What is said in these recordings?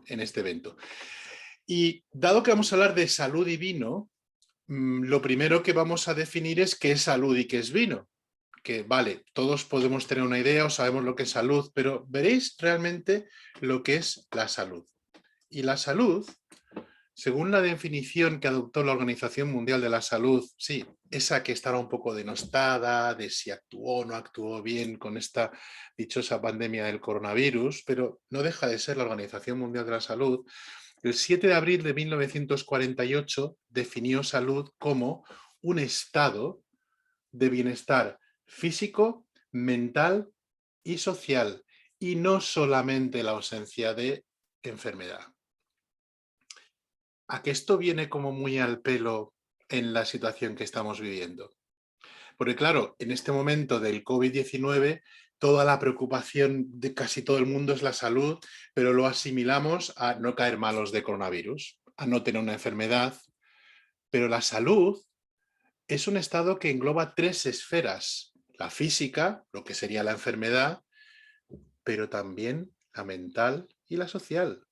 en este evento. Y dado que vamos a hablar de salud y vino, lo primero que vamos a definir es qué es salud y qué es vino. Que vale, todos podemos tener una idea o sabemos lo que es salud, pero veréis realmente lo que es la salud. Y la salud, según la definición que adoptó la Organización Mundial de la Salud, sí, esa que estará un poco denostada, de si actuó o no actuó bien con esta dichosa pandemia del coronavirus, pero no deja de ser la Organización Mundial de la Salud. El 7 de abril de 1948 definió salud como un estado de bienestar físico, mental y social, y no solamente la ausencia de enfermedad. ¿A que esto viene como muy al pelo en la situación que estamos viviendo? Porque claro, en este momento del COVID-19, toda la preocupación de casi todo el mundo es la salud, pero lo asimilamos a no caer malos de coronavirus, a no tener una enfermedad. Pero la salud es un estado que engloba tres esferas: la física, lo que sería la enfermedad, pero también la mental y la social.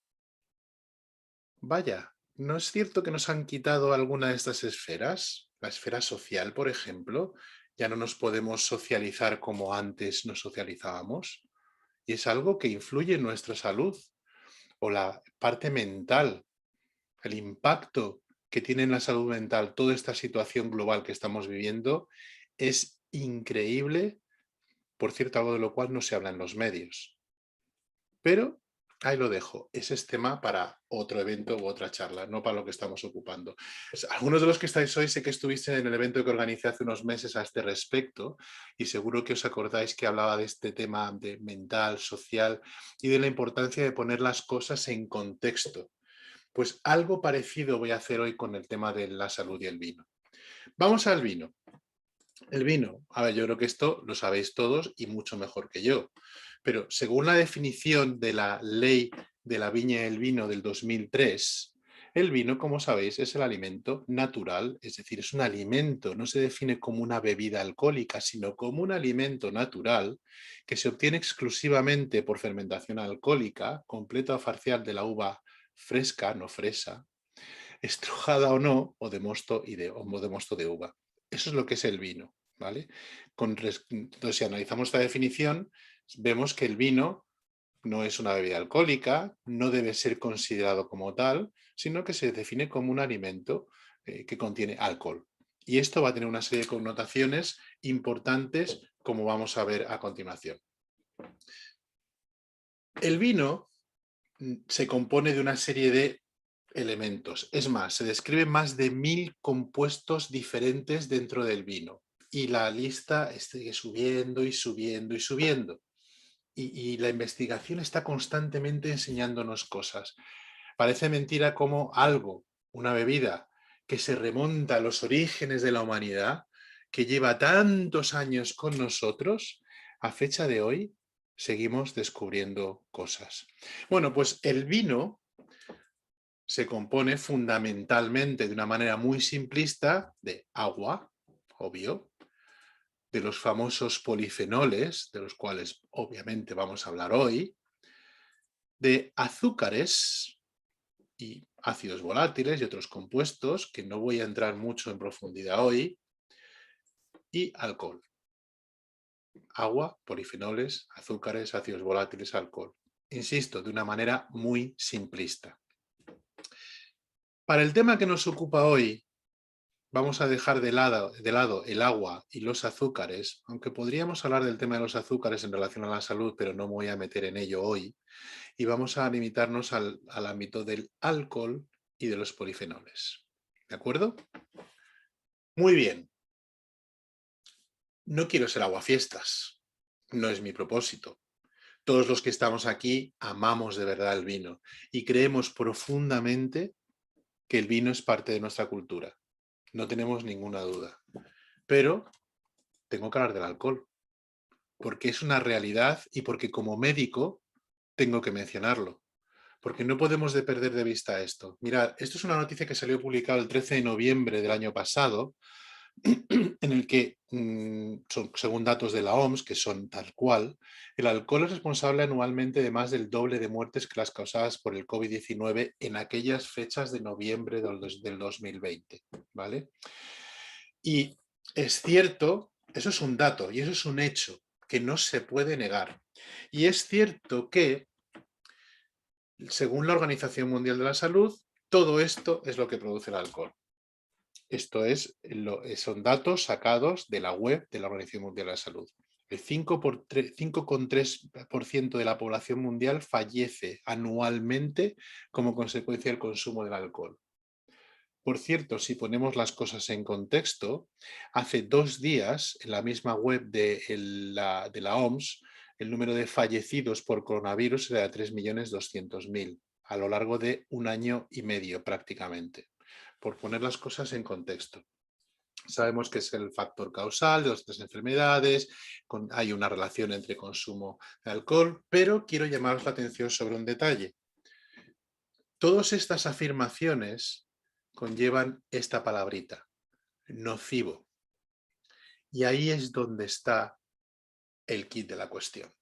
Vaya, ¿no es cierto que nos han quitado alguna de estas esferas? La esfera social, por ejemplo, ya no nos podemos socializar como antes nos socializábamos, y es algo que influye en nuestra salud. O la parte mental, el impacto que tiene en la salud mental toda esta situación global que estamos viviendo es increíble, por cierto, algo de lo cual no se habla en los medios. Pero ahí lo dejo, ese es tema para otro evento u otra charla, no para lo que estamos ocupando. Algunos de los que estáis hoy sé que estuviste en el evento que organicé hace unos meses a este respecto, y seguro que os acordáis que hablaba de este tema de mental, social y de la importancia de poner las cosas en contexto. Pues algo parecido voy a hacer hoy con el tema de la salud y el vino. Vamos al vino. El vino, a ver, yo creo que esto lo sabéis todos y mucho mejor que yo, pero según la definición de la Ley de la Viña y el Vino del 2003, el vino, como sabéis, es el alimento natural, es decir, es un alimento, no se define como una bebida alcohólica, sino como un alimento natural que se obtiene exclusivamente por fermentación alcohólica, completa o parcial de la uva fresca, no fresa, estrujada o no, o de mosto, o de mosto de uva. Eso es lo que es el vino, ¿vale? Entonces, si analizamos esta definición, vemos que el vino no es una bebida alcohólica, no debe ser considerado como tal, sino que se define como un alimento que contiene alcohol. Y esto va a tener una serie de connotaciones importantes, como vamos a ver a continuación. El vino se compone de una serie de elementos. Es más, se describen más de 1000 compuestos diferentes dentro del vino. Y la lista sigue subiendo y subiendo y subiendo. Y la investigación está constantemente enseñándonos cosas. Parece mentira como algo, una bebida, que se remonta a los orígenes de la humanidad, que lleva tantos años con nosotros, a fecha de hoy seguimos descubriendo cosas. Bueno, pues el vino se compone fundamentalmente de una manera muy simplista de agua, obvio, de los famosos polifenoles, de los cuales obviamente vamos a hablar hoy, de azúcares y ácidos volátiles y otros compuestos, que no voy a entrar mucho en profundidad hoy, y alcohol. Agua, polifenoles, azúcares, ácidos volátiles, alcohol. Insisto, de una manera muy simplista. Para el tema que nos ocupa hoy, vamos a dejar de lado el agua y los azúcares, aunque podríamos hablar del tema de los azúcares en relación a la salud, pero no me voy a meter en ello hoy, y vamos a limitarnos al ámbito del alcohol y de los polifenoles. ¿De acuerdo? Muy bien. No quiero ser aguafiestas, no es mi propósito. Todos los que estamos aquí amamos de verdad el vino y creemos profundamente que el vino es parte de nuestra cultura. No tenemos ninguna duda. Pero tengo que hablar del alcohol, porque es una realidad y porque como médico tengo que mencionarlo, porque no podemos perder de vista esto. Mirad, esto es una noticia que salió publicada el 13 de noviembre del año pasado en el que, según datos de la OMS, que son tal cual, el alcohol es responsable anualmente de más del doble de muertes que las causadas por el COVID-19 en aquellas fechas de noviembre del 2020, ¿vale? Y es cierto, eso es un dato y eso es un hecho que no se puede negar. Y es cierto que, según la Organización Mundial de la Salud, todo esto es lo que produce el alcohol. Esto son datos sacados de la web de la Organización Mundial de la Salud. El 5,3% de la población mundial fallece anualmente como consecuencia del consumo del alcohol. Por cierto, si ponemos las cosas en contexto, hace 2 días, en la misma web de la OMS, el número de fallecidos por coronavirus era de 3.200.000 a lo largo de 1 año y medio prácticamente, por poner las cosas en contexto. Sabemos que es el factor causal de las 3 enfermedades, hay una relación entre consumo de alcohol, pero quiero llamaros la atención sobre un detalle. Todas estas afirmaciones conllevan esta palabrita, nocivo. Y ahí es donde está el quid de la cuestión.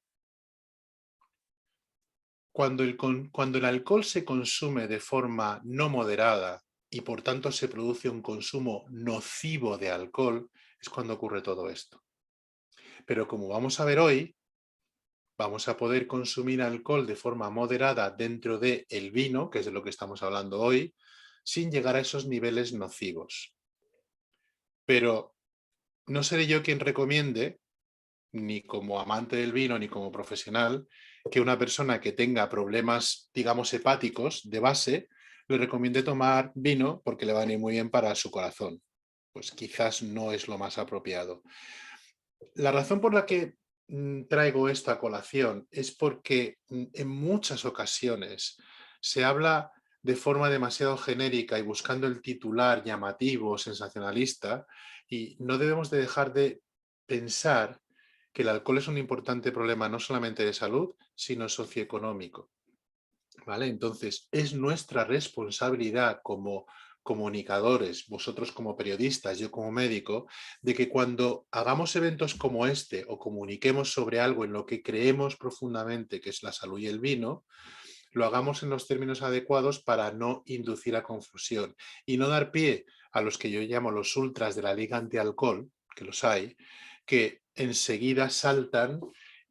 Cuando el alcohol se consume de forma no moderada y por tanto se produce un consumo nocivo de alcohol, es cuando ocurre todo esto. Pero como vamos a ver hoy, vamos a poder consumir alcohol de forma moderada dentro del vino, que es de lo que estamos hablando hoy, sin llegar a esos niveles nocivos. Pero no seré yo quien recomiende, ni como amante del vino ni como profesional, que una persona que tenga problemas, digamos, hepáticos de base, le recomiende tomar vino porque le va a venir muy bien para su corazón. Pues quizás no es lo más apropiado. La razón por la que traigo esto a colación es porque en muchas ocasiones se habla de forma demasiado genérica y buscando el titular llamativo, sensacionalista, y no debemos de dejar de pensar que el alcohol es un importante problema no solamente de salud, sino socioeconómico. ¿Vale? Entonces, es nuestra responsabilidad como comunicadores, vosotros como periodistas, yo como médico, de que cuando hagamos eventos como este o comuniquemos sobre algo en lo que creemos profundamente, que es la salud y el vino, lo hagamos en los términos adecuados para no inducir a confusión y no dar pie a los que yo llamo los ultras de la Liga Antialcohol, que los hay, que enseguida saltan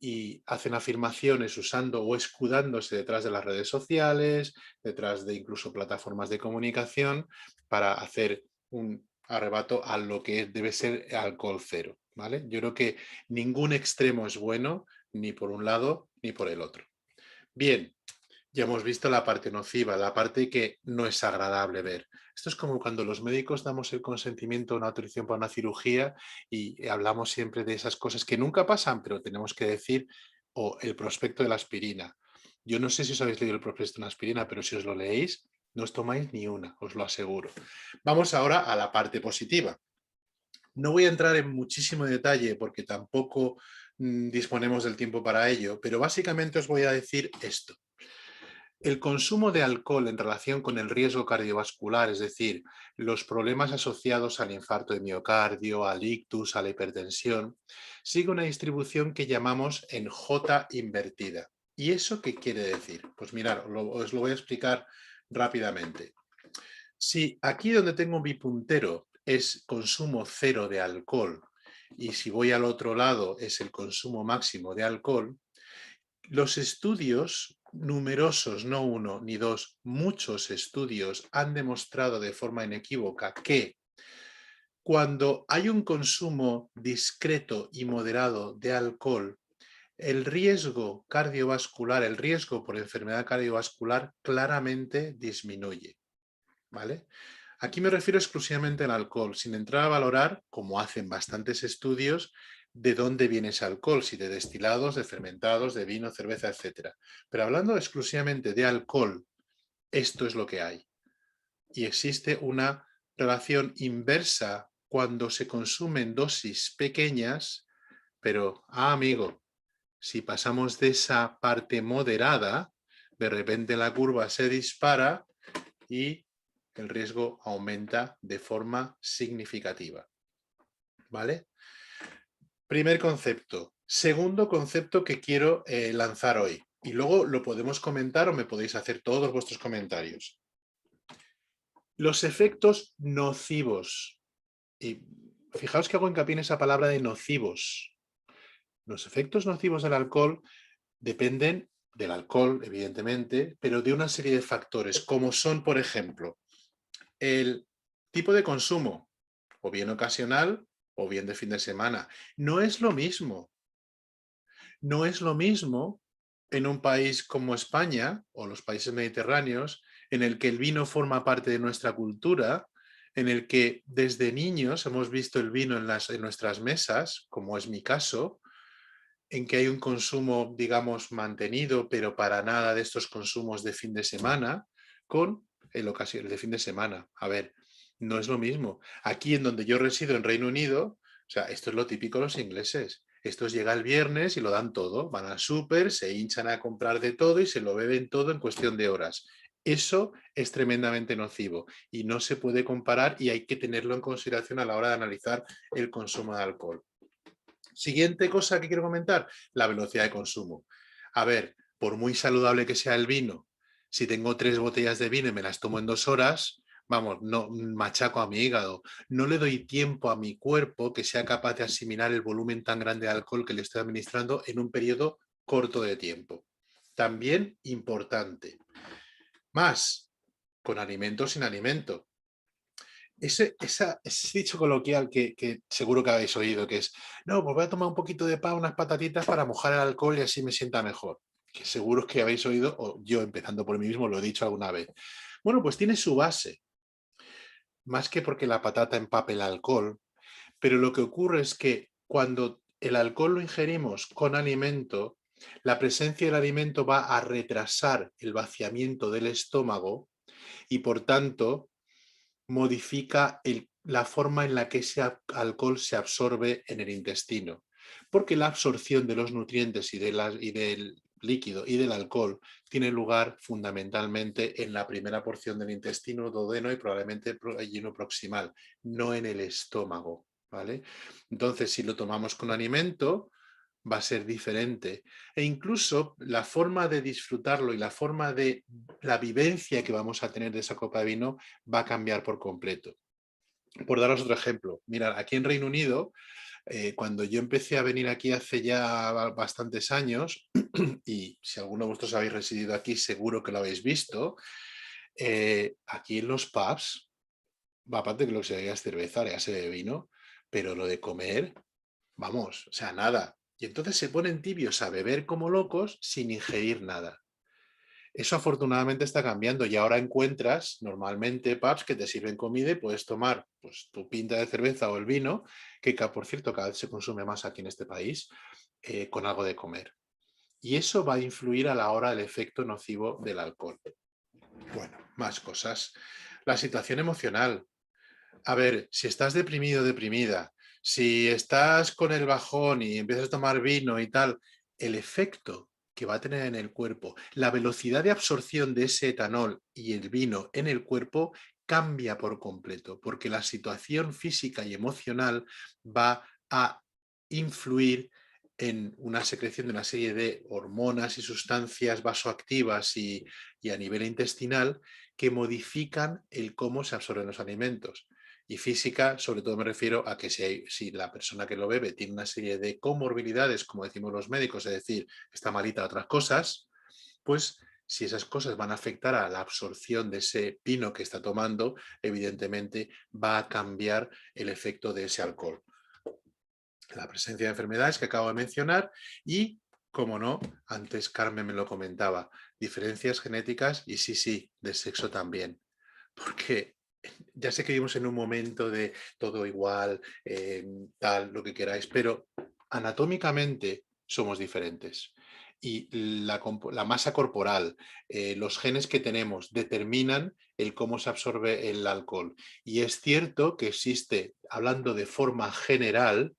y hacen afirmaciones usando o escudándose detrás de las redes sociales, detrás de incluso plataformas de comunicación, para hacer un arrebato a lo que debe ser alcohol cero. ¿Vale? Yo creo que ningún extremo es bueno, ni por un lado ni por el otro. Bien, ya hemos visto la parte nociva, la parte que no es agradable ver. Esto es como cuando los médicos damos el consentimiento a una autorización para una cirugía y hablamos siempre de esas cosas que nunca pasan, pero tenemos que decir, o el prospecto de la aspirina. Yo no sé si os habéis leído el prospecto de una aspirina, pero si os lo leéis, no os tomáis ni una, os lo aseguro. Vamos ahora a la parte positiva. No voy a entrar en muchísimo detalle porque tampoco disponemos del tiempo para ello, pero básicamente os voy a decir esto. El consumo de alcohol en relación con el riesgo cardiovascular, es decir, los problemas asociados al infarto de miocardio, al ictus, a la hipertensión, sigue una distribución que llamamos en J invertida. ¿Y eso qué quiere decir? Pues mirad, os lo voy a explicar rápidamente. Si aquí donde tengo mi puntero es consumo cero de alcohol y si voy al otro lado es el consumo máximo de alcohol, los estudios numerosos, no uno ni dos, muchos estudios han demostrado de forma inequívoca que cuando hay un consumo discreto y moderado de alcohol, el riesgo cardiovascular, el riesgo por enfermedad cardiovascular claramente disminuye. ¿Vale? Aquí me refiero exclusivamente al alcohol, sin entrar a valorar, como hacen bastantes estudios, de dónde viene ese alcohol, si de destilados, de fermentados, de vino, cerveza, etc. Pero hablando exclusivamente de alcohol, esto es lo que hay. Y existe una relación inversa cuando se consumen dosis pequeñas, pero, amigo, si pasamos de esa parte moderada, de repente la curva se dispara y el riesgo aumenta de forma significativa. ¿vale? Primer concepto. Segundo concepto que quiero lanzar hoy. Y luego lo podemos comentar o me podéis hacer todos vuestros comentarios. Los efectos nocivos. Y fijaos que hago hincapié en esa palabra de nocivos. Los efectos nocivos del alcohol dependen del alcohol, evidentemente, pero de una serie de factores, como son, por ejemplo, el tipo de consumo, o bien ocasional o bien de fin de semana. No es lo mismo. No es lo mismo en un país como España o los países mediterráneos, en el que el vino forma parte de nuestra cultura, en el que desde niños hemos visto el vino en nuestras mesas, como es mi caso, en que hay un consumo, digamos, mantenido, pero para nada de estos consumos de fin de semana, con el de fin de semana. A ver, no es lo mismo. Aquí en donde yo resido, en Reino Unido, o sea, esto es lo típico de los ingleses. Estos llega el viernes y lo dan todo. Van al súper, se hinchan a comprar de todo y se lo beben todo en cuestión de horas. Eso es tremendamente nocivo y no se puede comparar y hay que tenerlo en consideración a la hora de analizar el consumo de alcohol. Siguiente cosa que quiero comentar, la velocidad de consumo. A ver, por muy saludable que sea el vino, si tengo 3 botellas de vino y me las tomo en 2 horas, vamos, no machaco a mi hígado. No le doy tiempo a mi cuerpo que sea capaz de asimilar el volumen tan grande de alcohol que le estoy administrando en un periodo corto de tiempo. También importante. Más, con alimento sin alimento. Ese dicho coloquial que seguro que habéis oído, que es, no, pues voy a tomar un poquito de pan, unas patatitas para mojar el alcohol y así me sienta mejor. Que seguro que habéis oído, o yo empezando por mí mismo lo he dicho alguna vez. Bueno, pues tiene su base, más que porque la patata empape el alcohol, pero lo que ocurre es que cuando el alcohol lo ingerimos con alimento, la presencia del alimento va a retrasar el vaciamiento del estómago y por tanto modifica la forma en la que ese alcohol se absorbe en el intestino, porque la absorción de los nutrientes y del líquido y del alcohol tiene lugar fundamentalmente en la primera porción del intestino duodeno y probablemente relleno proximal, no en el estómago, ¿vale? Entonces, si lo tomamos con alimento, va a ser diferente. E incluso la forma de disfrutarlo y la forma de la vivencia que vamos a tener de esa copa de vino va a cambiar por completo. Por daros otro ejemplo, mirad, aquí en Reino Unido, cuando yo empecé a venir aquí hace ya bastantes años, y si alguno de vosotros habéis residido aquí, seguro que lo habéis visto, aquí en los pubs, aparte que lo que se bebía es cerveza, ya se bebe vino, pero lo de comer, vamos, o sea, nada. Y entonces se ponen tibios a beber como locos sin ingerir nada. Eso afortunadamente está cambiando y ahora encuentras normalmente pubs que te sirven comida y puedes tomar pues, tu pinta de cerveza o el vino, que por cierto cada vez se consume más aquí en este país, con algo de comer. Y eso va a influir a la hora del efecto nocivo del alcohol. Bueno, más cosas. La situación emocional. A ver, si estás deprimido o deprimida, si estás con el bajón y empiezas a tomar vino y tal, el efecto que va a tener en el cuerpo, la velocidad de absorción de ese etanol y el vino en el cuerpo cambia por completo, porque la situación física y emocional va a influir en una secreción de una serie de hormonas y sustancias vasoactivas y a nivel intestinal que modifican el cómo se absorben los alimentos. Y física, sobre todo me refiero a que si la persona que lo bebe tiene una serie de comorbilidades, como decimos los médicos, es decir, está malita de otras cosas, pues si esas cosas van a afectar a la absorción de ese vino que está tomando, evidentemente va a cambiar el efecto de ese alcohol. La presencia de enfermedades que acabo de mencionar y, como no, antes Carmen me lo comentaba, diferencias genéticas y sí, de sexo también. Porque ya sé que vivimos en un momento de todo igual, tal, lo que queráis, pero anatómicamente somos diferentes. Y la masa corporal, los genes que tenemos determinan el cómo se absorbe el alcohol. Y es cierto que existe, hablando de forma general,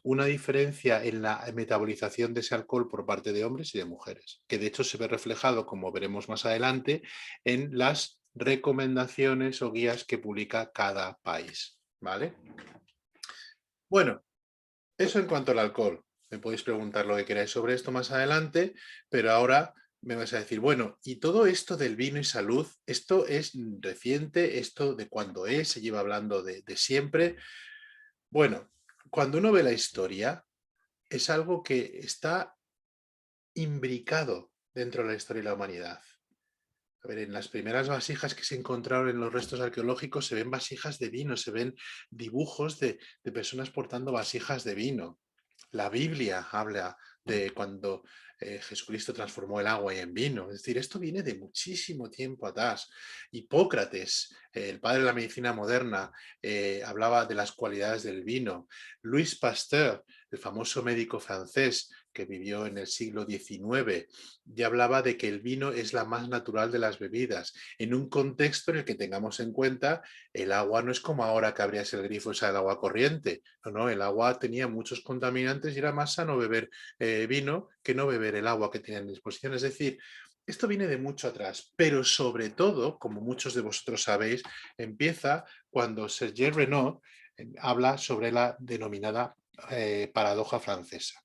una diferencia en la metabolización de ese alcohol por parte de hombres y de mujeres, que de hecho se ve reflejado, como veremos más adelante, en las recomendaciones o guías que publica cada país, ¿vale? Bueno, eso en cuanto al alcohol. Me podéis preguntar lo que queráis sobre esto más adelante, pero ahora me vais a decir, bueno, y todo esto del vino y salud, ¿esto es reciente? ¿Esto de cuándo es? ¿Se lleva hablando de siempre? Bueno, cuando uno ve la historia, es algo que está imbricado dentro de la historia de la humanidad. A ver, en las primeras vasijas que se encontraron en los restos arqueológicos se ven vasijas de vino, se ven dibujos de personas portando vasijas de vino. La Biblia habla de cuando Jesucristo transformó el agua en vino. Es decir, esto viene de muchísimo tiempo atrás. Hipócrates, el padre de la medicina moderna, hablaba de las cualidades del vino. Louis Pasteur, el famoso médico francés que vivió en el siglo XIX, ya hablaba de que el vino es la más natural de las bebidas, en un contexto en el que tengamos en cuenta el agua no es como ahora que abrías el grifo y sale el agua corriente. No, no, el agua tenía muchos contaminantes y era más sano beber vino que no beber el agua que tenían a disposición. Es decir, esto viene de mucho atrás, pero sobre todo, como muchos de vosotros sabéis, empieza cuando Serge Renaud habla sobre la denominada paradoja francesa,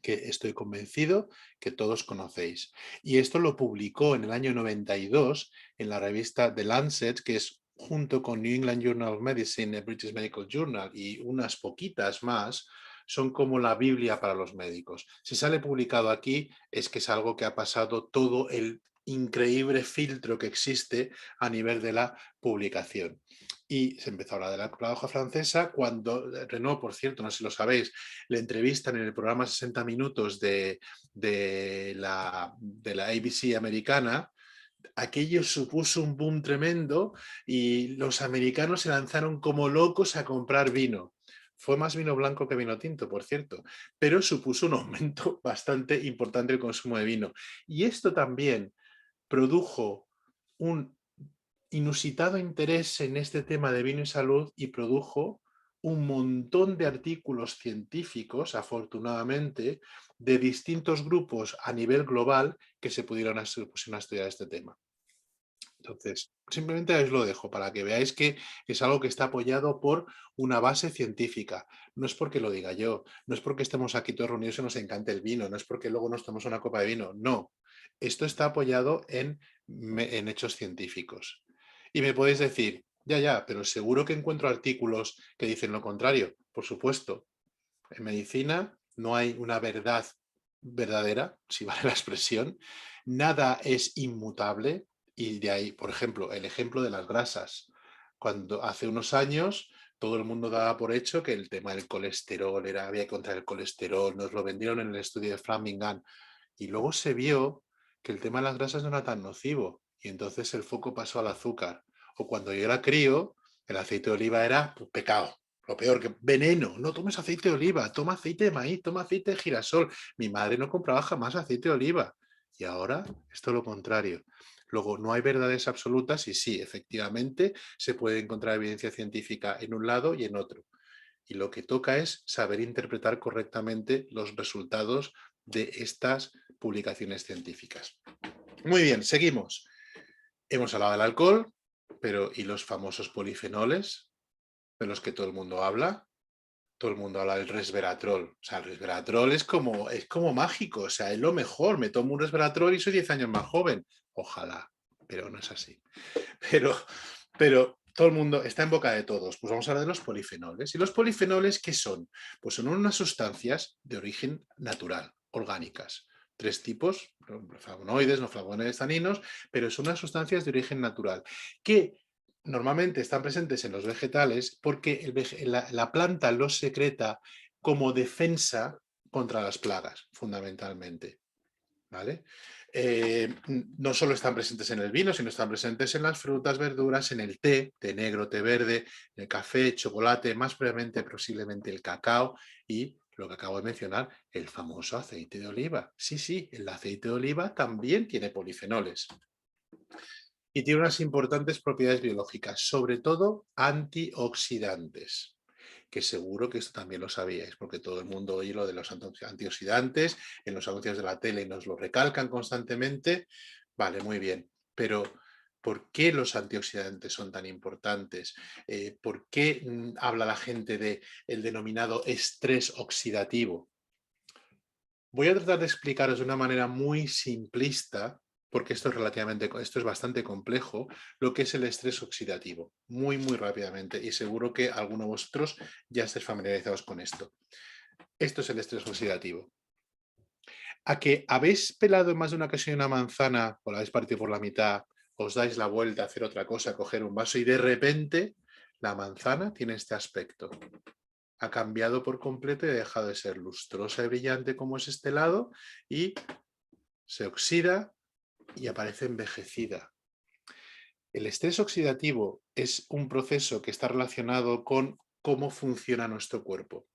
que estoy convencido que todos conocéis. Y esto lo publicó en el año 92 en la revista The Lancet, que es junto con New England Journal of Medicine, el British Medical Journal y unas poquitas más, son como la Biblia para los médicos. Si sale publicado aquí es que es algo que ha pasado todo el increíble filtro que existe a nivel de la publicación. Y se empezó a hablar de la paradoja francesa cuando Renaud, por cierto, no sé si lo sabéis, le entrevistan en el programa 60 minutos de la ABC americana. Aquello supuso un boom tremendo y los americanos se lanzaron como locos a comprar vino. Fue más vino blanco que vino tinto, por cierto, pero supuso un aumento bastante importante del consumo de vino. Y esto también produjo un inusitado interés en este tema de vino y salud y produjo un montón de artículos científicos, afortunadamente, de distintos grupos a nivel global que se pusieron a estudiar este tema. Entonces, simplemente os lo dejo para que veáis que es algo que está apoyado por una base científica. No es porque lo diga yo, no es porque estemos aquí todos reunidos y nos encante el vino, no es porque luego nos tomemos una copa de vino, no. Esto está apoyado en hechos científicos. Y me podéis decir, ya, pero seguro que encuentro artículos que dicen lo contrario. Por supuesto, en medicina no hay una verdad verdadera, si vale la expresión. Nada es inmutable y de ahí, por ejemplo, el ejemplo de las grasas. Cuando hace unos años todo el mundo daba por hecho que el tema del colesterol había que contra el colesterol, nos lo vendieron en el estudio de Framingham y luego se vio que el tema de las grasas no era tan nocivo y entonces el foco pasó al azúcar. O cuando yo era crío, el aceite de oliva era pues, pecado, lo peor, que veneno. No tomes aceite de oliva, toma aceite de maíz, toma aceite de girasol. Mi madre no compraba jamás aceite de oliva. Y ahora es todo lo contrario. Luego, no hay verdades absolutas y sí, efectivamente, se puede encontrar evidencia científica en un lado y en otro. Y lo que toca es saber interpretar correctamente los resultados de estas publicaciones científicas. Muy bien, seguimos. Hemos hablado del alcohol, pero ¿y los famosos polifenoles de los que todo el mundo habla? Todo el mundo habla del resveratrol. O sea, el resveratrol es como mágico, o sea, es lo mejor. Me tomo un resveratrol y soy 10 años más joven. Ojalá, pero no es así. Pero, pero todo el mundo está en boca de todos. Pues vamos a hablar de los polifenoles. ¿Y los polifenoles qué son? Pues son unas sustancias de origen natural, orgánicas. Tres tipos, flavonoides, no flavonoides, taninos, pero son unas sustancias de origen natural que normalmente están presentes en los vegetales porque la planta los secreta como defensa contra las plagas, fundamentalmente. ¿Vale? No solo están presentes en el vino, sino están presentes en las frutas, verduras, en el té negro, té verde, en el café, chocolate, más brevemente posiblemente el cacao y lo que acabo de mencionar, el famoso aceite de oliva. Sí, sí, el aceite de oliva también tiene polifenoles y tiene unas importantes propiedades biológicas, sobre todo antioxidantes, que seguro que esto también lo sabíais, porque todo el mundo oye lo de los antioxidantes en los anuncios de la tele y nos lo recalcan constantemente. Vale, muy bien, pero ¿Por qué los antioxidantes son tan importantes? ¿Por qué habla la gente de el denominado estrés oxidativo? Voy a tratar de explicaros de una manera muy simplista, porque esto es bastante complejo, lo que es el estrés oxidativo, muy rápidamente, y seguro que alguno de vosotros ya estáis familiarizados con esto. Esto es el estrés oxidativo. A que habéis pelado en más de una ocasión una manzana, o la habéis partido por la mitad, os dais la vuelta a hacer otra cosa, a coger un vaso y de repente la manzana tiene este aspecto. Ha cambiado por completo y ha dejado de ser lustrosa y brillante como es este lado y se oxida y aparece envejecida. El estrés oxidativo es un proceso que está relacionado con cómo funciona nuestro cuerpo.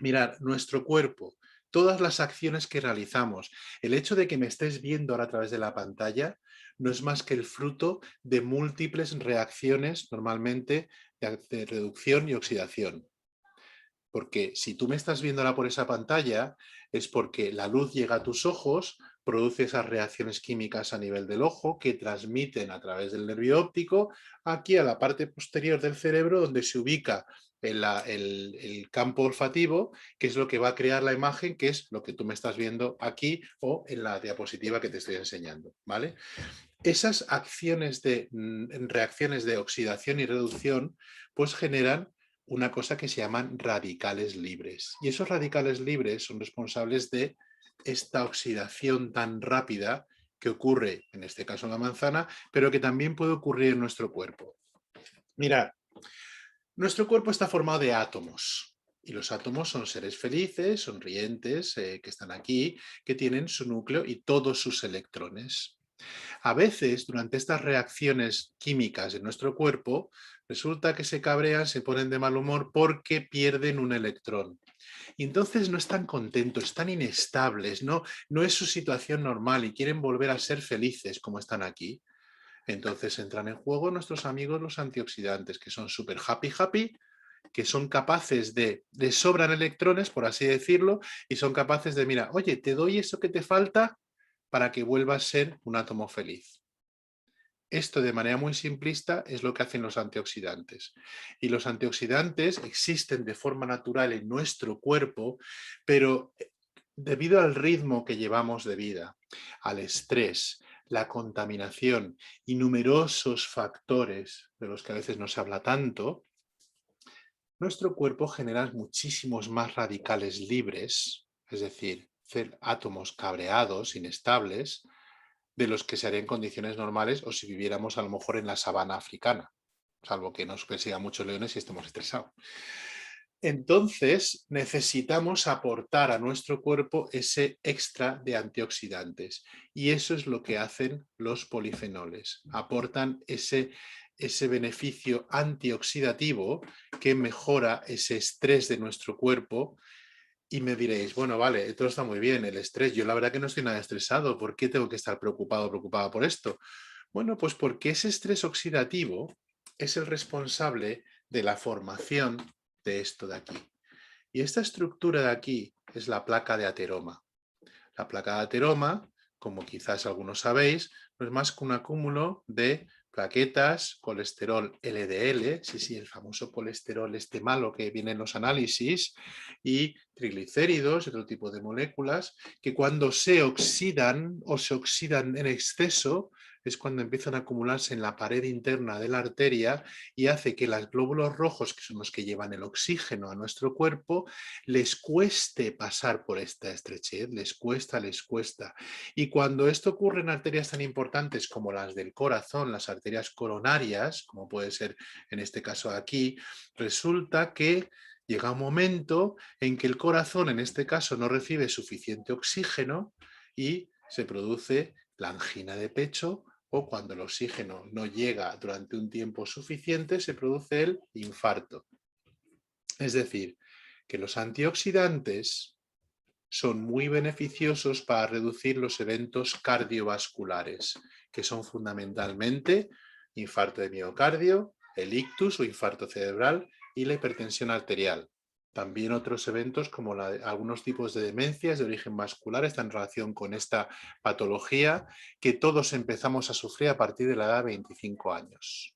Mirad, nuestro cuerpo, todas las acciones que realizamos, el hecho de que me estés viendo ahora a través de la pantalla, no es más que el fruto de múltiples reacciones, normalmente de reducción y oxidación. Porque si tú me estás viendo ahora por esa pantalla, es porque la luz llega a tus ojos, produce esas reacciones químicas a nivel del ojo que transmiten a través del nervio óptico aquí a la parte posterior del cerebro donde se ubica el campo olfativo, que es lo que va a crear la imagen, que es lo que tú me estás viendo aquí o en la diapositiva que te estoy enseñando, ¿vale? Esas acciones de reacciones de oxidación y reducción pues generan una cosa que se llaman radicales libres. Y esos radicales libres son responsables de esta oxidación tan rápida que ocurre, en este caso en la manzana, pero que también puede ocurrir en nuestro cuerpo. Mirad, nuestro cuerpo está formado de átomos. Y los átomos son seres felices, sonrientes, que están aquí, que tienen su núcleo y todos sus electrones. A veces, durante estas reacciones químicas en nuestro cuerpo, resulta que se cabrean, se ponen de mal humor porque pierden un electrón. Y entonces no están contentos, están inestables, no es su situación normal y quieren volver a ser felices como están aquí. Entonces entran en juego nuestros amigos los antioxidantes, que son súper happy, que son capaces de sobran electrones, por así decirlo, y son capaces de, mira, oye, te doy eso que te falta para que vuelvas a ser un átomo feliz. Esto de manera muy simplista es lo que hacen los antioxidantes. Y los antioxidantes existen de forma natural en nuestro cuerpo, pero debido al ritmo que llevamos de vida, al estrés, la contaminación y numerosos factores de los que a veces no se habla tanto, nuestro cuerpo genera muchísimos más radicales libres, es decir, átomos cabreados, inestables, de los que se haría en condiciones normales o si viviéramos a lo mejor en la sabana africana, salvo que nos persigan muchos leones y estemos estresados. Entonces, necesitamos aportar a nuestro cuerpo ese extra de antioxidantes y eso es lo que hacen los polifenoles. Aportan ese beneficio antioxidativo que mejora ese estrés de nuestro cuerpo y me diréis, bueno, vale, todo está muy bien, el estrés, yo la verdad que no estoy nada estresado, ¿por qué tengo que estar preocupado o preocupada por esto? Bueno, pues porque ese estrés oxidativo es el responsable de la formación de esto de aquí. Y esta estructura de aquí es la placa de ateroma. La placa de ateroma, como quizás algunos sabéis, no es más que un acúmulo de plaquetas, colesterol LDL, sí, el famoso colesterol este malo que viene en los análisis, y triglicéridos y otro tipo de moléculas que cuando se oxidan o se oxidan en exceso es cuando empiezan a acumularse en la pared interna de la arteria y hace que los glóbulos rojos, que son los que llevan el oxígeno a nuestro cuerpo, les cueste pasar por esta estrechez, les cuesta. Y cuando esto ocurre en arterias tan importantes como las del corazón, las arterias coronarias, como puede ser en este caso aquí, resulta que llega un momento en que el corazón, en este caso, no recibe suficiente oxígeno y se produce la angina de pecho o cuando el oxígeno no llega durante un tiempo suficiente, se produce el infarto. Es decir, que los antioxidantes son muy beneficiosos para reducir los eventos cardiovasculares, que son fundamentalmente infarto de miocardio, el ictus o infarto cerebral y la hipertensión arterial. También otros eventos como algunos tipos de demencias de origen vascular están en relación con esta patología que todos empezamos a sufrir a partir de la edad de 25 años.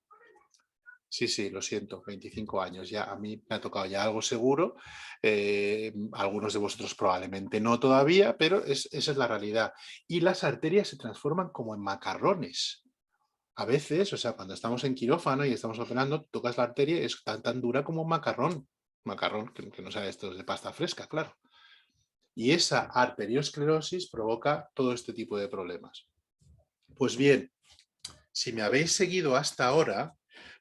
Sí, sí, lo siento, 25 años. Ya a mí me ha tocado ya algo seguro. Algunos de vosotros probablemente no todavía, pero esa es la realidad. Y las arterias se transforman como en macarrones. A veces, o sea, cuando estamos en quirófano y estamos operando, tocas la arteria y es tan dura como un macarrón. Macarrón, que no sea esto de pasta fresca, claro. Y esa arteriosclerosis provoca todo este tipo de problemas. Pues bien, si me habéis seguido hasta ahora,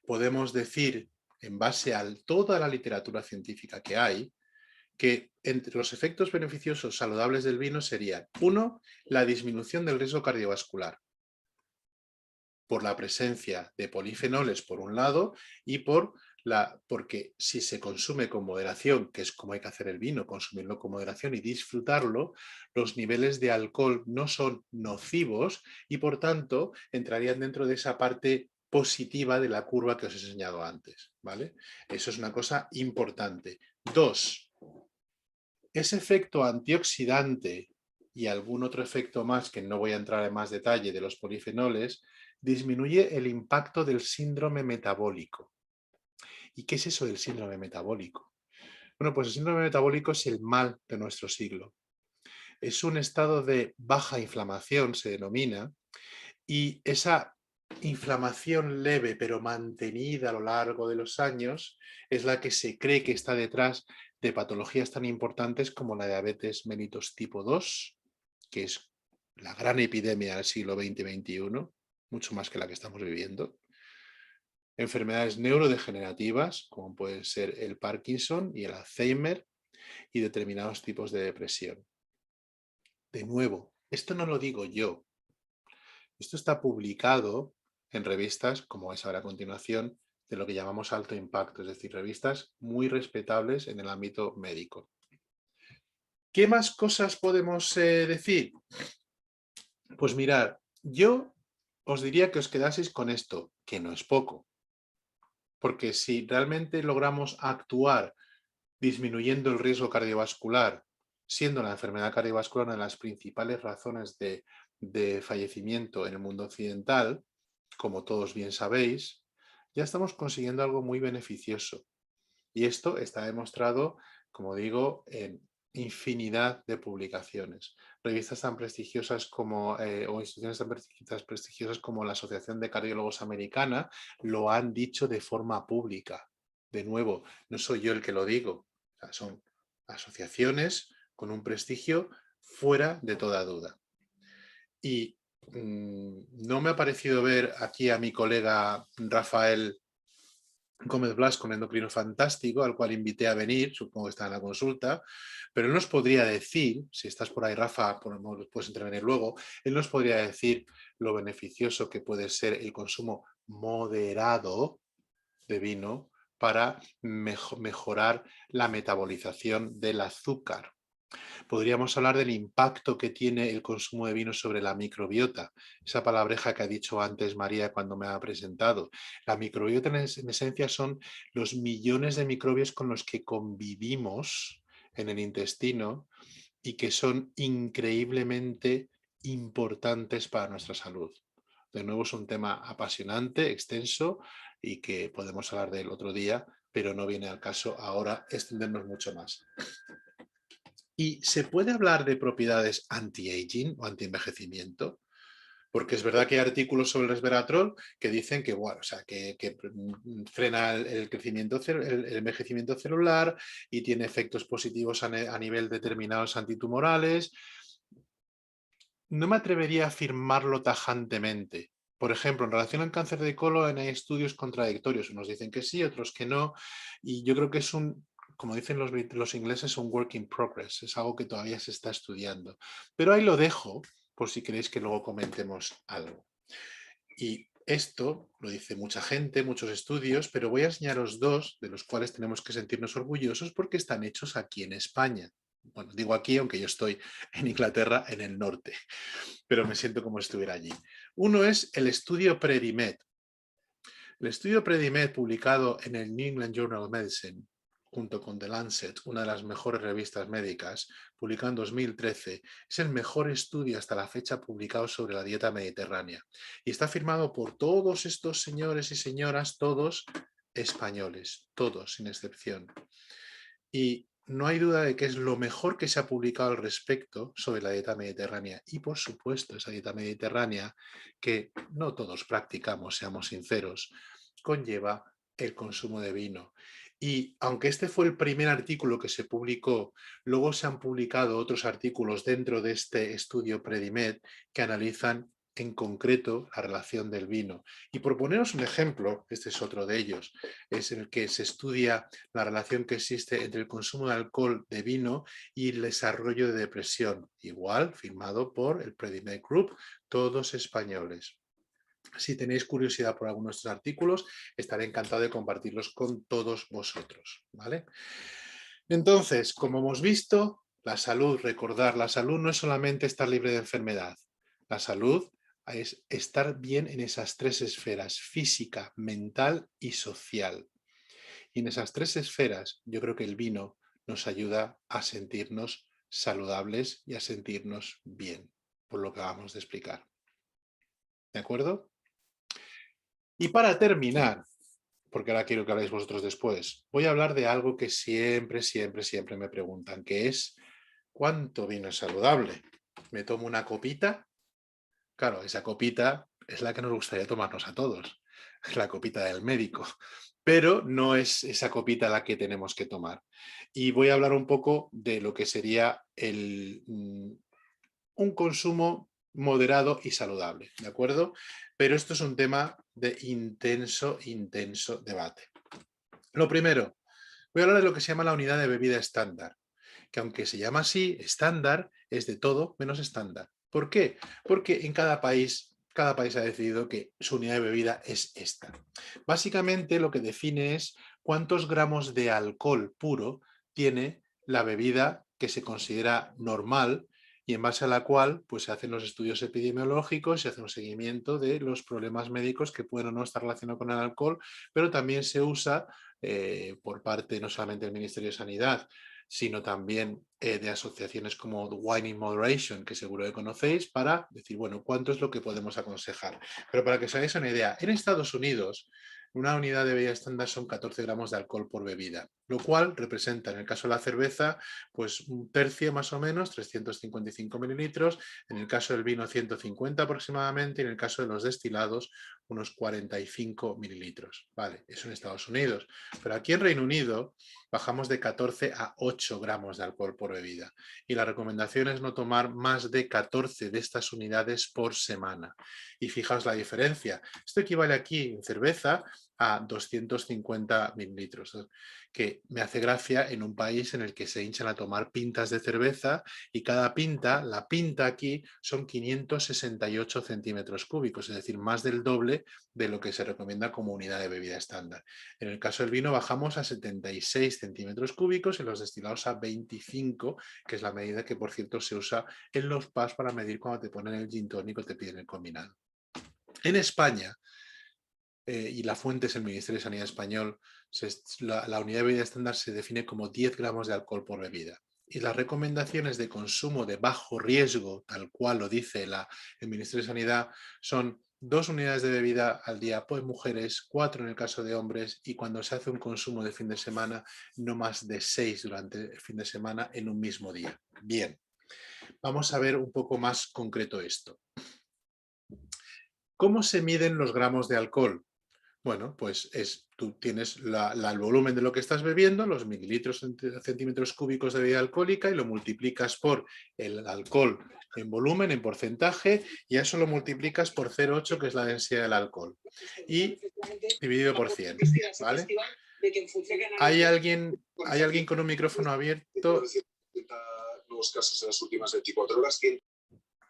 podemos decir, en base a toda la literatura científica que hay, que entre los efectos beneficiosos saludables del vino serían, uno, la disminución del riesgo cardiovascular, por la presencia de polifenoles por un lado y porque si se consume con moderación, que es como hay que hacer el vino, consumirlo con moderación y disfrutarlo, los niveles de alcohol no son nocivos y por tanto entrarían dentro de esa parte positiva de la curva que os he enseñado antes, ¿vale? Eso es una cosa importante. Dos, ese efecto antioxidante y algún otro efecto más que no voy a entrar en más detalle de los polifenoles, disminuye el impacto del síndrome metabólico. ¿Y qué es eso del síndrome metabólico? Bueno, pues el síndrome metabólico es el mal de nuestro siglo. Es un estado de baja inflamación, se denomina, y esa inflamación leve pero mantenida a lo largo de los años es la que se cree que está detrás de patologías tan importantes como la diabetes mellitus tipo 2, que es la gran epidemia del siglo XX-XXI, mucho más que la que estamos viviendo. Enfermedades neurodegenerativas, como pueden ser el Parkinson y el Alzheimer, y determinados tipos de depresión. De nuevo, esto no lo digo yo. Esto está publicado en revistas, como vais a ver a continuación, de lo que llamamos alto impacto, es decir, revistas muy respetables en el ámbito médico. ¿Qué más cosas podemos decir? Pues mirad, yo os diría que os quedaseis con esto, que no es poco. Porque si realmente logramos actuar disminuyendo el riesgo cardiovascular, siendo la enfermedad cardiovascular una de las principales razones de fallecimiento en el mundo occidental, como todos bien sabéis, ya estamos consiguiendo algo muy beneficioso. Y esto está demostrado, como digo, en infinidad de publicaciones. Revistas tan prestigiosas como, o instituciones tan prestigiosas como la Asociación de Cardiólogos Americana lo han dicho de forma pública. De nuevo, no soy yo el que lo digo. O sea, son asociaciones con un prestigio fuera de toda duda. Y no me ha parecido ver aquí a mi colega Rafael Gómez Blasco, un endocrino fantástico, al cual invité a venir, supongo que está en la consulta, pero él nos podría decir, si estás por ahí, Rafa, puedes intervenir luego, él nos podría decir lo beneficioso que puede ser el consumo moderado de vino para mejorar la metabolización del azúcar. Podríamos hablar del impacto que tiene el consumo de vino sobre la microbiota, esa palabreja que ha dicho antes María cuando me ha presentado. La microbiota en esencia son los millones de microbios con los que convivimos en el intestino y que son increíblemente importantes para nuestra salud. De nuevo es un tema apasionante, extenso y que podemos hablar del otro día, pero no viene al caso ahora extendernos mucho más. ¿Y se puede hablar de propiedades anti-aging o anti-envejecimiento? Porque es verdad que hay artículos sobre el resveratrol que dicen que, bueno, o sea, que frena el crecimiento, el envejecimiento celular y tiene efectos positivos a nivel determinados antitumorales. No me atrevería a afirmarlo tajantemente. Por ejemplo, en relación al cáncer de colon hay estudios contradictorios. Unos dicen que sí, otros que no. Y yo creo que es como dicen los ingleses, un work in progress. Es algo que todavía se está estudiando. Pero ahí lo dejo, por si queréis que luego comentemos algo. Y esto lo dice mucha gente, muchos estudios, pero voy a enseñaros dos de los cuales tenemos que sentirnos orgullosos porque están hechos aquí en España. Bueno, digo aquí, aunque yo estoy en Inglaterra, en el norte, pero me siento como si estuviera allí. Uno es el estudio Predimed. El estudio Predimed, publicado en el New England Journal of Medicine, junto con The Lancet, una de las mejores revistas médicas, publicado en 2013, es el mejor estudio hasta la fecha publicado sobre la dieta mediterránea. Y está firmado por todos estos señores y señoras, todos españoles, todos sin excepción. Y no hay duda de que es lo mejor que se ha publicado al respecto sobre la dieta mediterránea. Y por supuesto, esa dieta mediterránea, que no todos practicamos, seamos sinceros, conlleva el consumo de vino. Y aunque este fue el primer artículo que se publicó, luego se han publicado otros artículos dentro de este estudio Predimed que analizan en concreto la relación del vino. Y por poneros un ejemplo, este es otro de ellos, es el que se estudia la relación que existe entre el consumo de alcohol, de vino y el desarrollo de depresión. Igual, firmado por el Predimed Group, todos españoles. Si tenéis curiosidad por algunos de estos artículos, estaré encantado de compartirlos con todos vosotros, ¿vale? Entonces, como hemos visto, la salud, recordar, la salud no es solamente estar libre de enfermedad. La salud es estar bien en esas tres esferas, física, mental y social. Y en esas tres esferas, yo creo que el vino nos ayuda a sentirnos saludables y a sentirnos bien, por lo que acabamos de explicar. ¿De acuerdo? Y para terminar, porque ahora quiero que habléis vosotros después, voy a hablar de algo que siempre, siempre, siempre me preguntan, que es ¿cuánto vino es saludable? ¿Me tomo una copita? Claro, esa copita es la que nos gustaría tomarnos a todos, es la copita del médico, pero no es esa copita la que tenemos que tomar. Y voy a hablar un poco de lo que sería un consumo moderado y saludable, ¿de acuerdo? Pero esto es un tema de intenso, intenso debate. Lo primero, voy a hablar de lo que se llama la unidad de bebida estándar, que aunque se llama así, estándar es de todo menos estándar. ¿Por qué? Porque en cada país ha decidido que su unidad de bebida es esta. Básicamente lo que define es cuántos gramos de alcohol puro tiene la bebida que se considera normal y en base a la cual pues, se hacen los estudios epidemiológicos, se hace un seguimiento de los problemas médicos que pueden o no estar relacionados con el alcohol, pero también se usa por parte no solamente del Ministerio de Sanidad, sino también de asociaciones como Wine in Moderation, que seguro que conocéis, para decir, bueno, cuánto es lo que podemos aconsejar. Pero para que os hagáis una idea, en Estados Unidos, una unidad de bebida estándar son 14 gramos de alcohol por bebida, lo cual representa, en el caso de la cerveza, pues un tercio más o menos, 355 mililitros, en el caso del vino 150 aproximadamente, y en el caso de los destilados unos 45 mililitros. Vale, eso en Estados Unidos. Pero aquí en Reino Unido bajamos de 14 a 8 gramos de alcohol por bebida y la recomendación es no tomar más de 14 de estas unidades por semana. Y fijaos la diferencia. Esto equivale aquí en cerveza a 250 mililitros, que me hace gracia en un país en el que se hinchan a tomar pintas de cerveza y cada pinta, la pinta aquí, son 568 centímetros cúbicos, es decir, más del doble de lo que se recomienda como unidad de bebida estándar. En el caso del vino bajamos a 76 centímetros cúbicos y los destilados a 25, que es la medida que, por cierto, se usa en los PAS para medir cuando te ponen el gin tónico y te piden el combinado. En España, y la fuente es el Ministerio de Sanidad español, la unidad de bebida estándar se define como 10 gramos de alcohol por bebida. Y las recomendaciones de consumo de bajo riesgo, tal cual lo dice el Ministerio de Sanidad, son 2 unidades de bebida al día por mujeres, 4 en el caso de hombres, y cuando se hace un consumo de fin de semana, no más de 6 durante el fin de semana en un mismo día. Bien, vamos a ver un poco más concreto esto. ¿Cómo se miden los gramos de alcohol? Bueno, pues tú tienes el volumen de lo que estás bebiendo, los mililitros centímetros cúbicos de bebida alcohólica y lo multiplicas por el alcohol en volumen, en porcentaje, y a eso lo multiplicas por 0,8, que es la densidad del alcohol, y dividido por 100, ¿vale? ¿Hay alguien con un micrófono abierto? Nuevos casos en las últimas 24 horas.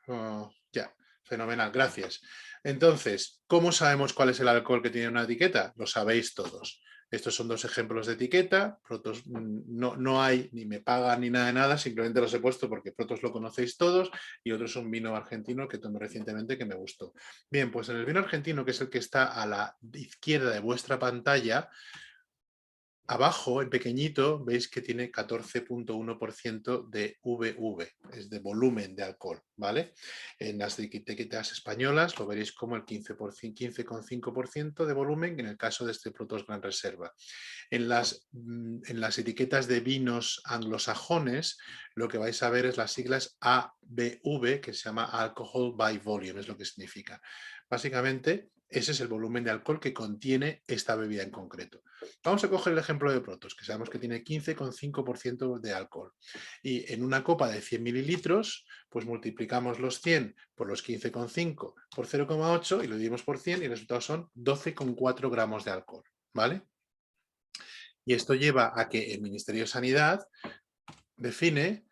Oh, ya, fenomenal, gracias. Entonces, ¿cómo sabemos cuál es el alcohol que tiene una etiqueta? Lo sabéis todos. Estos son 2 ejemplos de etiqueta. Protos, no hay ni me pagan ni nada de nada, simplemente los he puesto porque Protos lo conocéis todos y otro es un vino argentino que tomé recientemente que me gustó. Bien, pues en el vino argentino, que es el que está a la izquierda de vuestra pantalla, Abajo, en pequeñito, veis que tiene 14,1% de VV, es de volumen de alcohol, ¿vale? En las etiquetas españolas lo veréis como el 15,5% de volumen en el caso de este Protos Gran Reserva. En las etiquetas de vinos anglosajones, lo que vais a ver es las siglas ABV, que se llama Alcohol by Volume, es lo que significa. Básicamente, ese es el volumen de alcohol que contiene esta bebida en concreto. Vamos a coger el ejemplo de Protos, que sabemos que tiene 15,5% de alcohol. Y en una copa de 100 mililitros, pues multiplicamos los 100 por los 15,5 por 0,8 y lo dividimos por 100 y el resultado son 12,4 gramos de alcohol, ¿vale? Y esto lleva a que el Ministerio de Sanidad define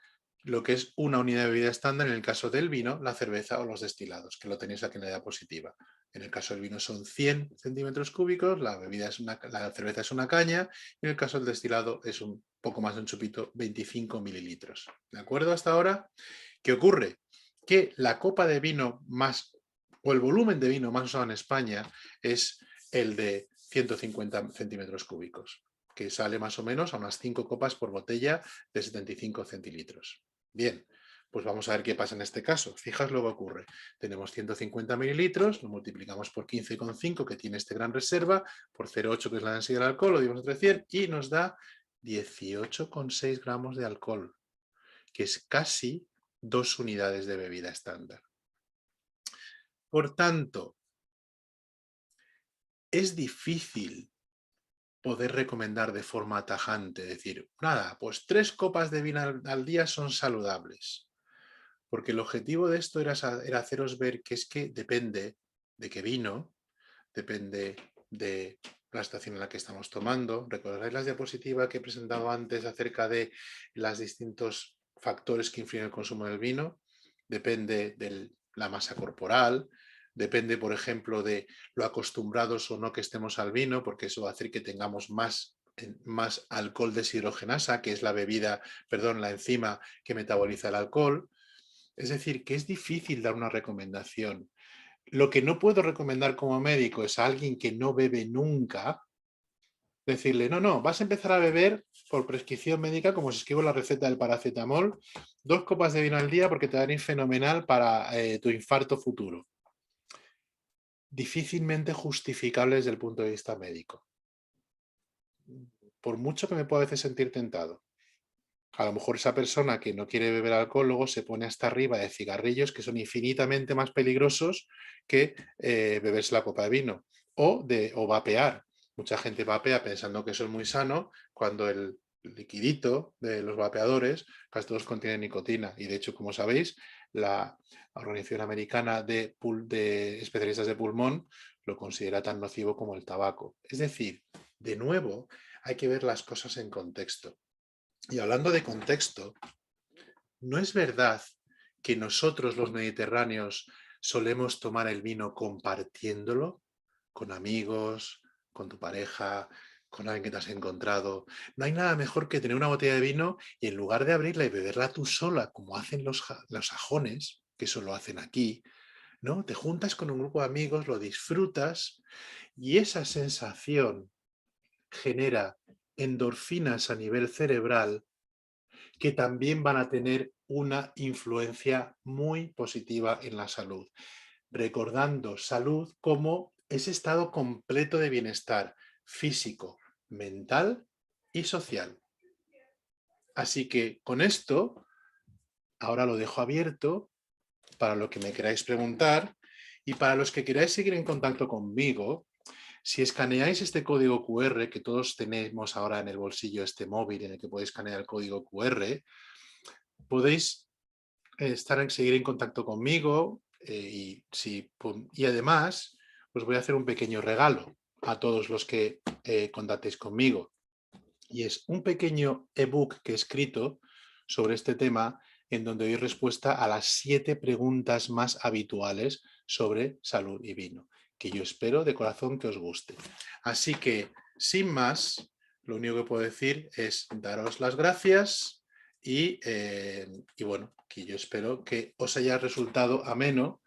lo que es una unidad de bebida estándar en el caso del vino, la cerveza o los destilados, que lo tenéis aquí en la diapositiva. En el caso del vino son 100 centímetros cúbicos, la cerveza es una caña y en el caso del destilado es un poco más de un chupito, 25 mililitros. ¿De acuerdo hasta ahora? ¿Qué ocurre? Que la copa de vino más, o el volumen de vino más usado en España es el de 150 centímetros cúbicos, que sale más o menos a unas 5 copas por botella de 75 centilitros. Bien, pues vamos a ver qué pasa en este caso. Fijaos lo que ocurre. Tenemos 150 mililitros, lo multiplicamos por 15,5 que tiene este Gran Reserva, por 0,8 que es la densidad del alcohol, lo dividimos entre 100 y nos da 18,6 gramos de alcohol, que es casi 2 unidades de bebida estándar. Por tanto, es difícil poder recomendar de forma tajante, decir, nada, pues 3 copas de vino al día son saludables. Porque el objetivo de esto era haceros ver que es que depende de qué vino, depende de la estación en la que estamos tomando. ¿Recordáis las diapositivas que he presentado antes acerca de los distintos factores que influyen en el consumo del vino? Depende de la masa corporal, depende, por ejemplo, de lo acostumbrados o no que estemos al vino, porque eso va a hacer que tengamos más alcohol deshidrogenasa, que es la la enzima que metaboliza el alcohol. Es decir, que es difícil dar una recomendación. Lo que no puedo recomendar como médico es a alguien que no bebe nunca, decirle, no, vas a empezar a beber por prescripción médica, como si escribo la receta del paracetamol, 2 copas de vino al día porque te va a ir fenomenal para tu infarto futuro. Difícilmente justificable desde el punto de vista médico. Por mucho que me pueda a veces sentir tentado. A lo mejor esa persona que no quiere beber alcohol luego se pone hasta arriba de cigarrillos que son infinitamente más peligrosos que beberse la copa de vino. O vapear. Mucha gente vapea pensando que eso es muy sano cuando el liquidito de los vapeadores casi todos contienen nicotina. Y de hecho, como sabéis, la Organización Americana de Especialistas de Pulmón lo considera tan nocivo como el tabaco. Es decir, de nuevo, hay que ver las cosas en contexto. Y hablando de contexto, ¿no es verdad que nosotros los mediterráneos solemos tomar el vino compartiéndolo con amigos, con tu pareja, con alguien que te has encontrado? No hay nada mejor que tener una botella de vino y en lugar de abrirla y beberla tú sola, como hacen los sajones, que eso lo hacen aquí, ¿no? Te juntas con un grupo de amigos, lo disfrutas y esa sensación genera endorfinas a nivel cerebral que también van a tener una influencia muy positiva en la salud. Recordando salud como ese estado completo de bienestar físico, mental y social. Así que con esto, ahora lo dejo abierto para lo que me queráis preguntar y para los que queráis seguir en contacto conmigo. Si escaneáis este código QR, que todos tenemos ahora en el bolsillo este móvil en el que podéis escanear el código QR, podéis seguir en contacto conmigo y además os voy a hacer un pequeño regalo a todos los que contactéis conmigo. Y es un pequeño ebook que he escrito sobre este tema en donde doy respuesta a las 7 preguntas más habituales sobre salud y vino, que yo espero de corazón que os guste. Así que, sin más, lo único que puedo decir es daros las gracias y bueno, que yo espero que os haya resultado ameno